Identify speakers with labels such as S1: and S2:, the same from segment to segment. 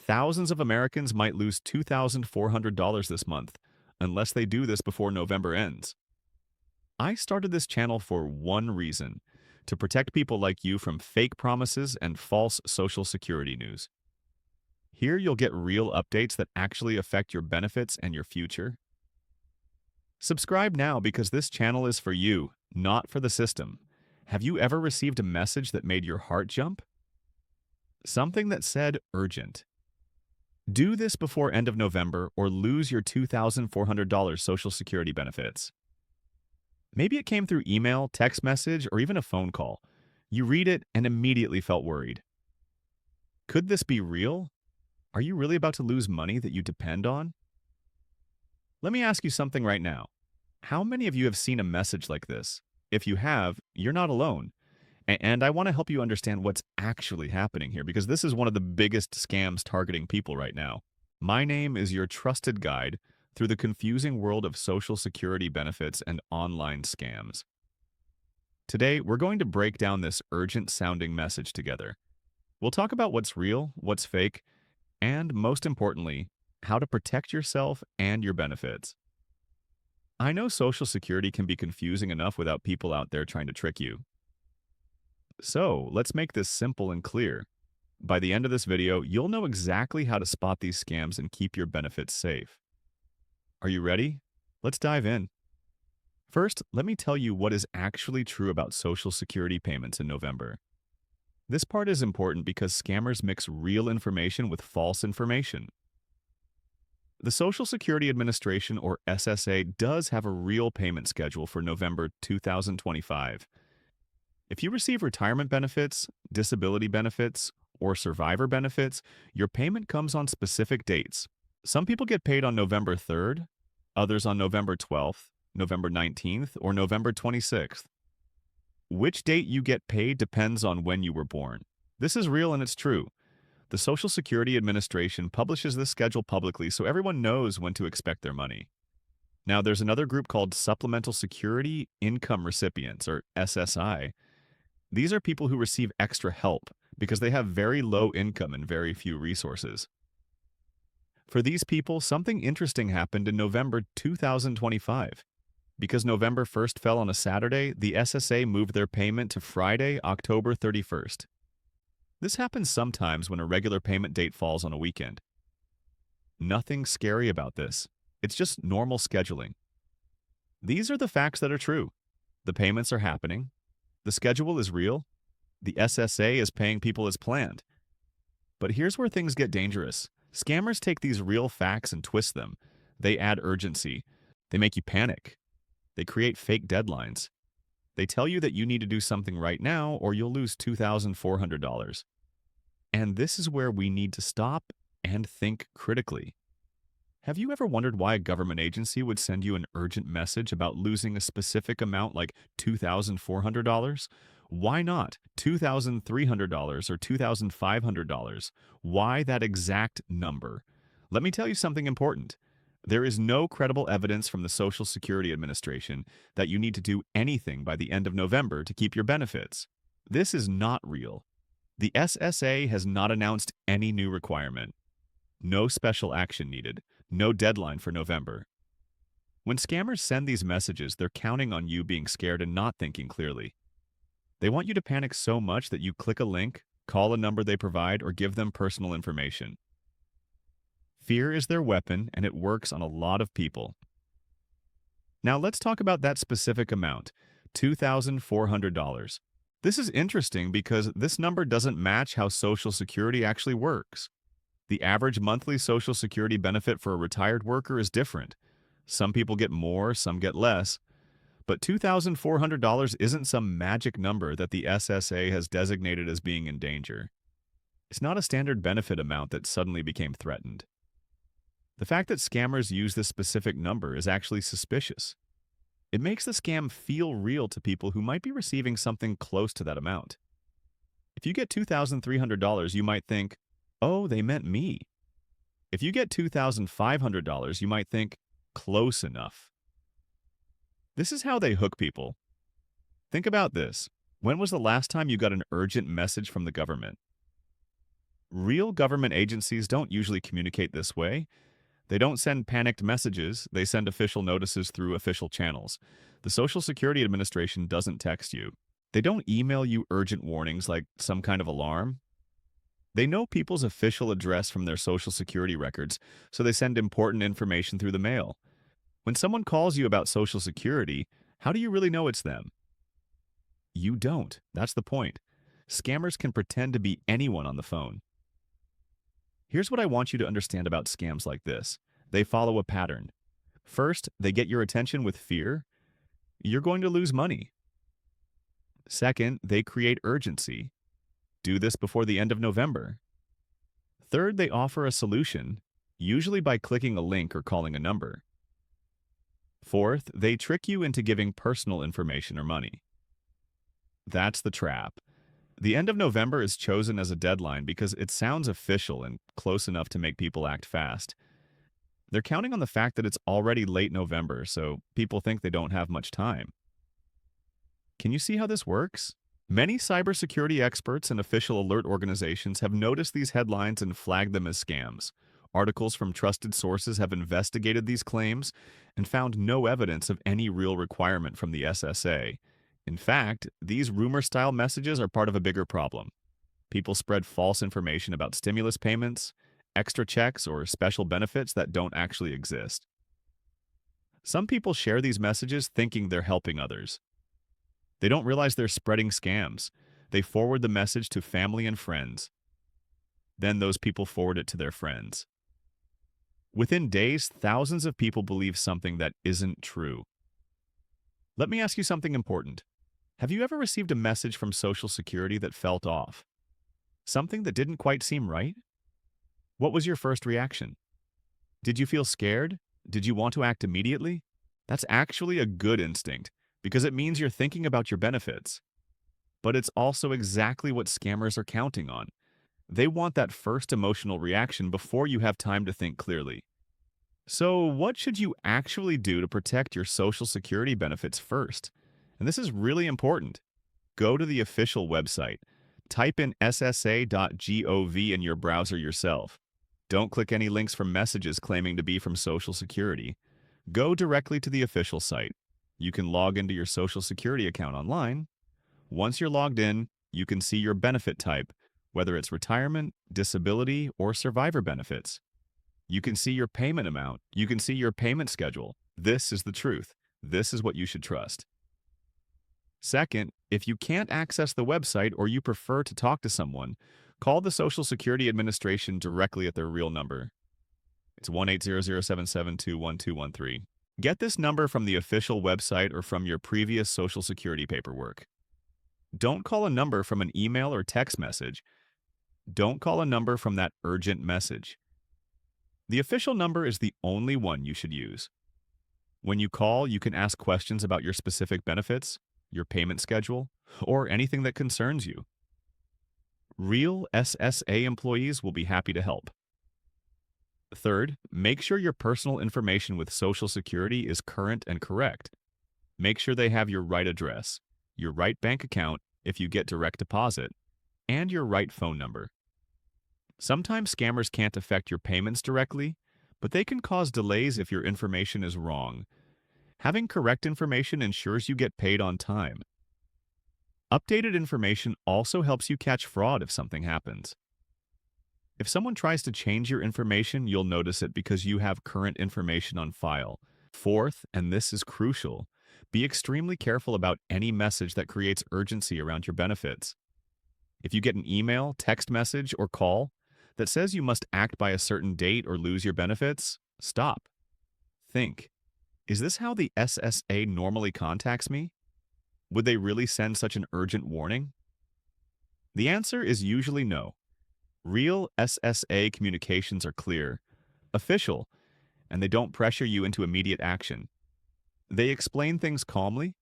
S1: Thousands of Americans might lose $2,400 this month unless they do this before November ends. I started this channel for one reason: to protect people like you from fake promises and false Social Security news. Here you'll get real updates that actually affect your benefits and your future. Subscribe now because this channel is for you, not for the system. Have you ever received a message that made your heart jump? Something that said urgent. Do this before end of November or lose your $2,400 Social Security benefits. Maybe it came through email, text message, or even a phone call. You read it and immediately felt worried. Could this be real? Are you really about to lose money that you depend on? Let me ask you something right now. How many of you have seen a message like this? If you have, you're not alone. And I want to help you understand what's actually happening here, because this is one of the biggest scams targeting people right now. My name is your trusted guide through the confusing world of Social Security benefits and online scams. Today, we're going to break down this urgent-sounding message together. We'll talk about what's real, what's fake, and most importantly, how to protect yourself and your benefits. I know Social Security can be confusing enough without people out there trying to trick you. So, let's make this simple and clear. By the end of this video, you'll know exactly how to spot these scams and keep your benefits safe. Are you ready? Let's dive in. First, let me tell you what is actually true about Social Security payments in November. This part is important because scammers mix real information with false information. The Social Security Administration, or SSA, does have a real payment schedule for November 2025. If you receive retirement benefits, disability benefits, or survivor benefits, your payment comes on specific dates. Some people get paid on November 3rd, others on November 12th, November 19th, or November 26th. Which date you get paid depends on when you were born. This is real and it's true. The Social Security Administration publishes this schedule publicly so everyone knows when to expect their money. Now, there's another group called Supplemental Security Income Recipients, or SSI. These are people who receive extra help because they have very low income and very few resources. For these people, something interesting happened in November 2025. Because November 1st fell on a Saturday, the SSA moved their payment to Friday, October 31st. This happens sometimes when a regular payment date falls on a weekend. Nothing scary about this. It's just normal scheduling. These are the facts that are true. The payments are happening. The schedule is real. The SSA is paying people as planned. But here's where things get dangerous. Scammers take these real facts and twist them. They add urgency. They make you panic. They create fake deadlines. They tell you that you need to do something right now or you'll lose $2,400. And this is where we need to stop and think critically. Have you ever wondered why a government agency would send you an urgent message about losing a specific amount like $2,400? Why not $2,300 or $2,500? Why that exact number? Let me tell you something important. There is no credible evidence from the Social Security Administration that you need to do anything by the end of November to keep your benefits. This is not real. The SSA has not announced any new requirement. No special action needed. No deadline for November. When scammers send these messages, they're counting on you being scared and not thinking clearly. They want you to panic so much that you click a link, call a number they provide, or give them personal information. Fear is their weapon, and it works on a lot of people. Now let's talk about that specific amount, $2,400. This is interesting because this number doesn't match how Social Security actually works. The average monthly Social Security benefit for a retired worker is different. Some people get more, some get less. But $2,400 isn't some magic number that the SSA has designated as being in danger. It's not a standard benefit amount that suddenly became threatened. The fact that scammers use this specific number is actually suspicious. It makes the scam feel real to people who might be receiving something close to that amount. If you get $2,300, you might think, oh, they meant me. If you get $2,500, you might think, close enough. This is how they hook people. Think about this. When was the last time you got an urgent message from the government? Real government agencies don't usually communicate this way. They don't send panicked messages, they send official notices through official channels. The Social Security Administration doesn't text you. They don't email you urgent warnings like some kind of alarm. They know people's official address from their Social Security records, so they send important information through the mail. When someone calls you about Social Security, how do you really know it's them? You don't. That's the point. Scammers can pretend to be anyone on the phone. Here's what I want you to understand about scams like this. They follow a pattern. First, they get your attention with fear. You're going to lose money. Second, they create urgency. Do this before the end of November. Third, they offer a solution, usually by clicking a link or calling a number. Fourth, they trick you into giving personal information or money. That's the trap. The end of November is chosen as a deadline because it sounds official and close enough to make people act fast. They're counting on the fact that it's already late November, so people think they don't have much time. Can you see how this works? Many cybersecurity experts and official alert organizations have noticed these headlines and flagged them as scams. Articles from trusted sources have investigated these claims and found no evidence of any real requirement from the SSA. In fact, these rumor-style messages are part of a bigger problem. People spread false information about stimulus payments, extra checks, or special benefits that don't actually exist. Some people share these messages thinking they're helping others. They don't realize they're spreading scams. They forward the message to family and friends. Then those people forward it to their friends. Within days, thousands of people believe something that isn't true. Let me ask you something important. Have you ever received a message from Social Security that felt off? Something that didn't quite seem right? What was your first reaction? Did you feel scared? Did you want to act immediately? That's actually a good instinct, because it means you're thinking about your benefits. But it's also exactly what scammers are counting on. They want that first emotional reaction before you have time to think clearly. So, what should you actually do to protect your Social Security benefits first? And this is really important. Go to the official website. Type in ssa.gov in your browser yourself. Don't click any links from messages claiming to be from Social Security. Go directly to the official site. You can log into your Social Security account online. Once you're logged in, you can see your benefit type, whether it's retirement, disability, or survivor benefits. You can see your payment amount. You can see your payment schedule. This is the truth. This is what you should trust. Second, if you can't access the website or you prefer to talk to someone, call the Social Security Administration directly at their real number. It's 1-800-772-1213. Get this number from the official website or from your previous Social Security paperwork. Don't call a number from an email or text message. Don't call a number from that urgent message. The official number is the only one you should use. When you call, you can ask questions about your specific benefits, your payment schedule, or anything that concerns you. Real SSA employees will be happy to help. Third, make sure your personal information with Social Security is current and correct. Make sure they have your right address, your right bank account if you get direct deposit, and your right phone number. Sometimes scammers can't affect your payments directly, but they can cause delays if your information is wrong. Having correct information ensures you get paid on time. Updated information also helps you catch fraud if something happens. If someone tries to change your information, you'll notice it because you have current information on file. Fourth, and this is crucial, be extremely careful about any message that creates urgency around your benefits. If you get an email, text message, or call that says you must act by a certain date or lose your benefits, stop. Think. Is this how the SSA normally contacts me? Would they really send such an urgent warning? The answer is usually no. Real SSA communications are clear, official, and they don't pressure you into immediate action. They explain things calmly.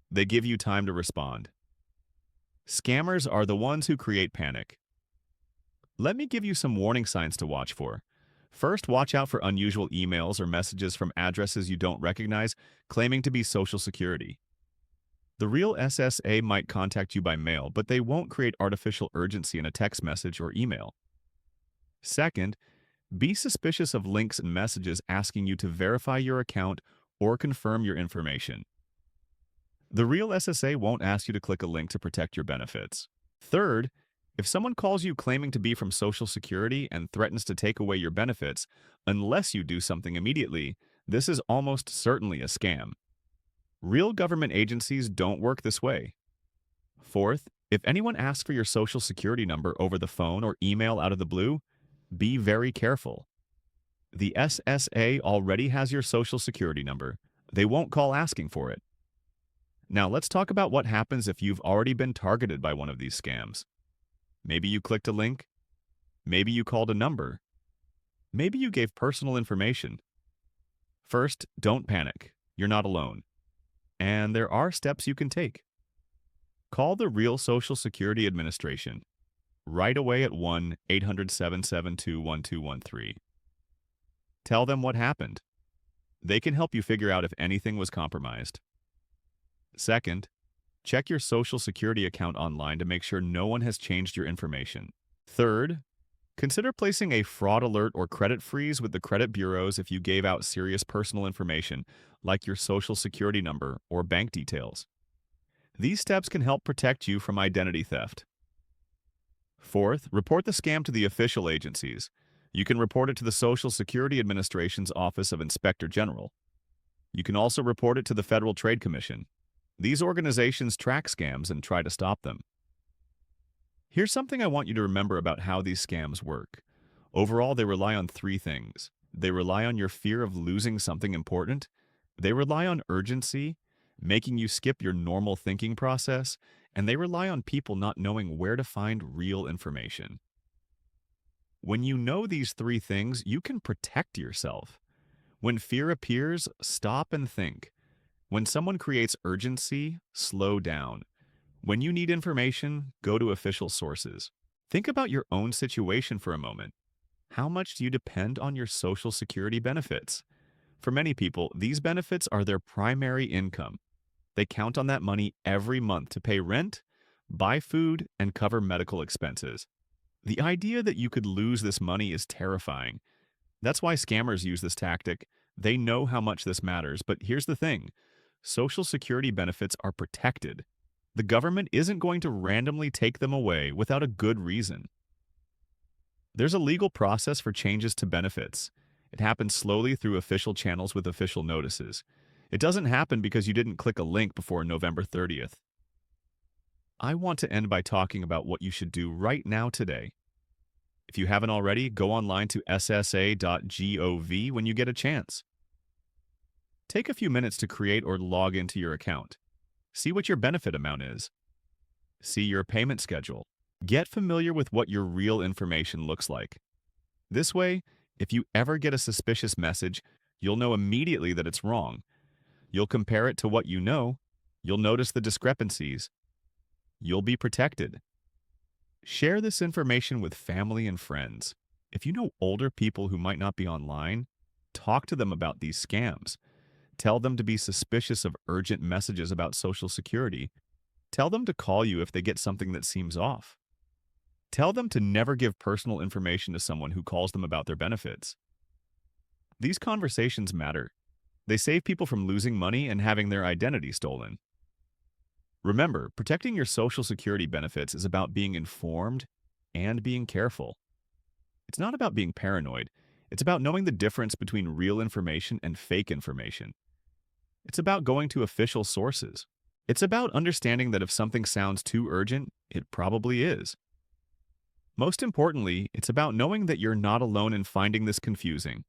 S1: They give you time to respond. Scammers are the ones who create panic. Let me give you some warning signs to watch for. First, watch out for unusual emails or messages from addresses you don't recognize claiming to be Social Security. The real SSA might contact you by mail, but they won't create artificial urgency in a text message or email. Second, be suspicious of links and messages asking you to verify your account or confirm your information. The real SSA won't ask you to click a link to protect your benefits. Third, if someone calls you claiming to be from Social Security and threatens to take away your benefits, unless you do something immediately, this is almost certainly a scam. Real government agencies don't work this way. Fourth, if anyone asks for your Social Security number over the phone or email out of the blue, be very careful. The SSA already has your Social Security number. They won't call asking for it. Now let's talk about what happens if you've already been targeted by one of these scams. Maybe you clicked a link. Maybe you called a number. Maybe you gave personal information. First, don't panic. You're not alone. And there are steps you can take. Call the real Social Security Administration right away at 1-800-772-1213. Tell them what happened. They can help you figure out if anything was compromised. Second, check your Social Security account online to make sure no one has changed your information. Third, consider placing a fraud alert or credit freeze with the credit bureaus if you gave out serious personal information, like your Social Security number or bank details. These steps can help protect you from identity theft. Fourth, report the scam to the official agencies. You can report it to the Social Security Administration's Office of Inspector General. You can also report it to the Federal Trade Commission. These organizations track scams and try to stop them. Here's something I want you to remember about how these scams work. Overall, they rely on three things. They rely on your fear of losing something important. They rely on urgency, making you skip your normal thinking process, and they rely on people not knowing where to find real information. When you know these three things, you can protect yourself. When fear appears, stop and think. When someone creates urgency, slow down. When you need information, go to official sources. Think about your own situation for a moment. How much do you depend on your Social Security benefits? For many people, these benefits are their primary income. They count on that money every month to pay rent, buy food, and cover medical expenses. The idea that you could lose this money is terrifying. That's why scammers use this tactic. They know how much this matters, but here's the thing. Social Security benefits are protected. The government isn't going to randomly take them away without a good reason. There's a legal process for changes to benefits. It happens slowly through official channels with official notices. It doesn't happen because you didn't click a link before November 30th. I want to end by talking about what you should do right now today. If you haven't already, go online to ssa.gov when you get a chance. Take a few minutes to create or log into your account. See what your benefit amount is. See your payment schedule. Get familiar with what your real information looks like. This way, if you ever get a suspicious message, you'll know immediately that it's wrong. You'll compare it to what you know. You'll notice the discrepancies. You'll be protected. Share this information with family and friends. If you know older people who might not be online, talk to them about these scams. Tell them to be suspicious of urgent messages about Social Security. Tell them to call you if they get something that seems off. Tell them to never give personal information to someone who calls them about their benefits. These conversations matter. They save people from losing money and having their identity stolen. Remember, protecting your Social Security benefits is about being informed and being careful. It's not about being paranoid. It's about knowing the difference between real information and fake information. It's about going to official sources. It's about understanding that if something sounds too urgent, it probably is. Most importantly, it's about knowing that you're not alone in finding this confusing.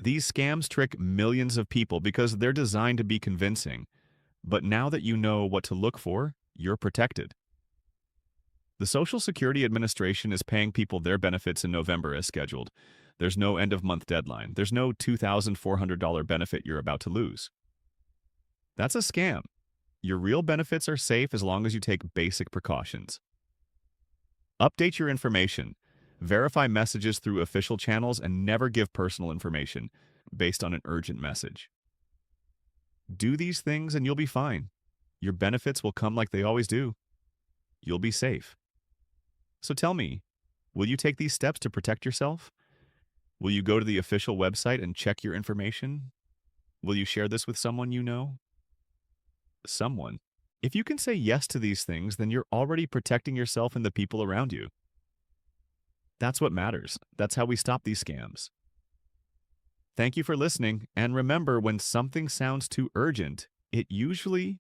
S1: These scams trick millions of people because they're designed to be convincing. But now that you know what to look for, you're protected. The Social Security Administration is paying people their benefits in November as scheduled. There's no end-of-month deadline. There's no $2,400 benefit you're about to lose. That's a scam. Your real benefits are safe as long as you take basic precautions. Update your information. Verify messages through official channels and never give personal information based on an urgent message. Do these things and you'll be fine. Your benefits will come like they always do. You'll be safe. So tell me, Will you take these steps to protect yourself? Will you go to the official website and check your information? Will you share this with someone you know? Someone. If you can say yes to these things, then you're already protecting yourself and the people around you. That's what matters. That's how we stop these scams. Thank you for listening, and remember, when something sounds too urgent, it usually